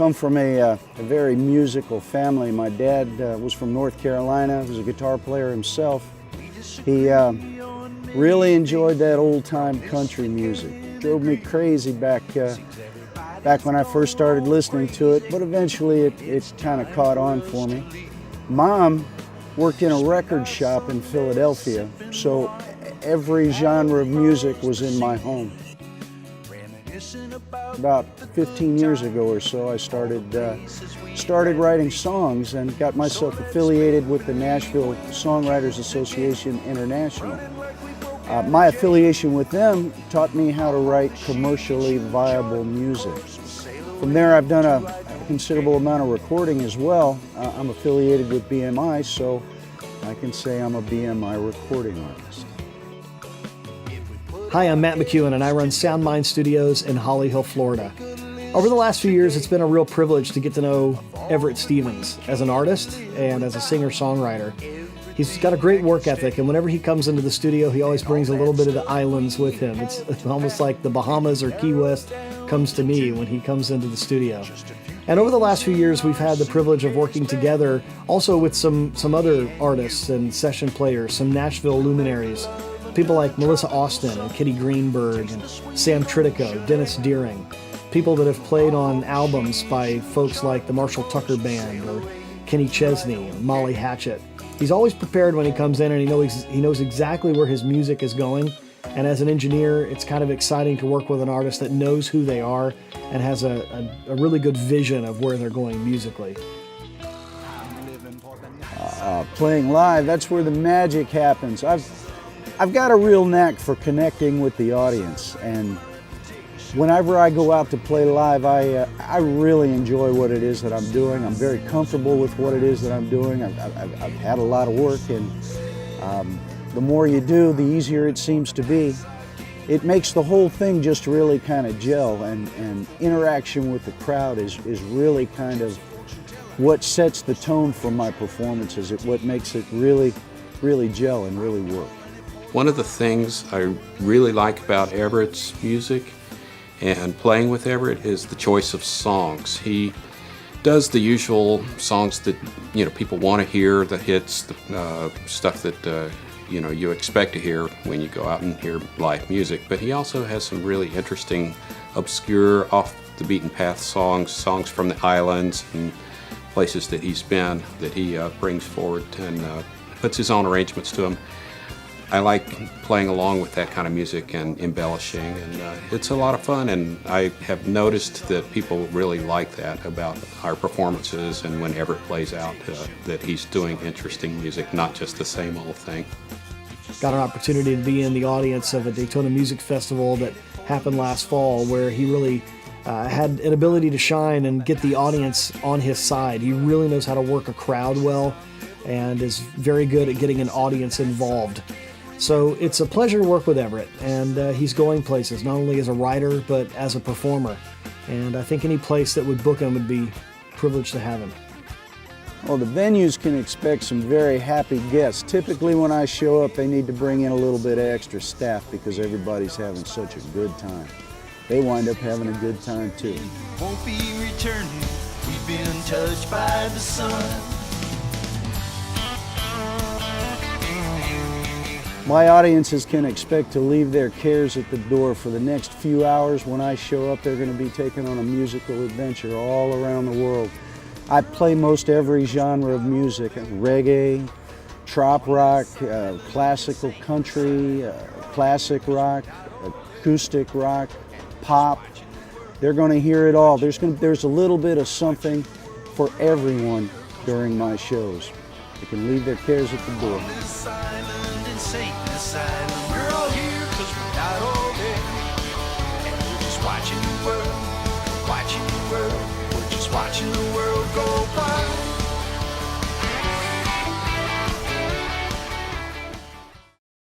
come from a very musical family. My dad was from North Carolina, was a guitar player himself. He really enjoyed that old-time country music. Drove me crazy back when I first started listening to it, but eventually it kind of caught on for me. Mom worked in a record shop in Philadelphia, so every genre of music was in my home. About 15 years ago or so, I started writing songs and got myself affiliated with the Nashville Songwriters Association International. My affiliation with them taught me how to write commercially viable music. From there, I've done a considerable amount of recording as well. I'm affiliated with BMI, so I can say I'm a BMI recording artist. Hi, I'm Matt McEwen, and I run Sound Mind Studios in Holly Hill, Florida. Over the last few years, it's been a real privilege to get to know Everette Stevens as an artist and as a singer-songwriter. He's got a great work ethic, and whenever he comes into the studio, he always brings a little bit of the islands with him. It's almost like the Bahamas or Key West comes to me when he comes into the studio. And over the last few years, we've had the privilege of working together also with some other artists and session players, some Nashville luminaries, people like Melissa Austin and Kitty Greenberg and Sam Tritico, Dennis Deering, people that have played on albums by folks like the Marshall Tucker Band or Kenny Chesney and Molly Hatchet. He's always prepared when he comes in, and he knows exactly where his music is going. And as an engineer, it's kind of exciting to work with an artist that knows who they are and has a really good vision of where they're going musically. Playing live, that's where the magic happens. I've got a real knack for connecting with the audience, and whenever I go out to play live, I really enjoy what it is that I'm doing. I'm very comfortable with what it is that I'm doing. I've had a lot of work, and the more you do, the easier it seems to be. It makes the whole thing just really kind of gel, and interaction with the crowd is really kind of what sets the tone for my performances. What makes it really, really gel and really work. One of the things I really like about Everette's music and playing with Everette is the choice of songs. He does the usual songs that people want to hear, the hits, the stuff that you expect to hear when you go out and hear live music. But he also has some really interesting, obscure, off the beaten path songs from the islands and places that he's been that he brings forward and puts his own arrangements to them. I like playing along with that kind of music and embellishing, and it's a lot of fun, and I have noticed that people really like that about our performances and when Everette plays out, that he's doing interesting music, not just the same old thing. Got an opportunity to be in the audience of a Daytona Music Festival that happened last fall, where he really had an ability to shine and get the audience on his side. He really knows how to work a crowd well and is very good at getting an audience involved. So it's a pleasure to work with Everette, and he's going places, not only as a writer, but as a performer. And I think any place that would book him would be privileged to have him. Well, the venues can expect some very happy guests. Typically when I show up, they need to bring in a little bit of extra staff because everybody's having such a good time. They wind up having a good time too. Won't be returning, we've been touched by the sun. My audiences can expect to leave their cares at the door. For the next few hours when I show up, they're going to be taken on a musical adventure all around the world. I play most every genre of music: reggae, trop rock, classical country, classic rock, acoustic rock, pop. They're going to hear it all. There's a little bit of something for everyone during my shows. They can leave their cares at the door. We're all here 'cause we're not all there, and we're just watching the world, we're just watching the world.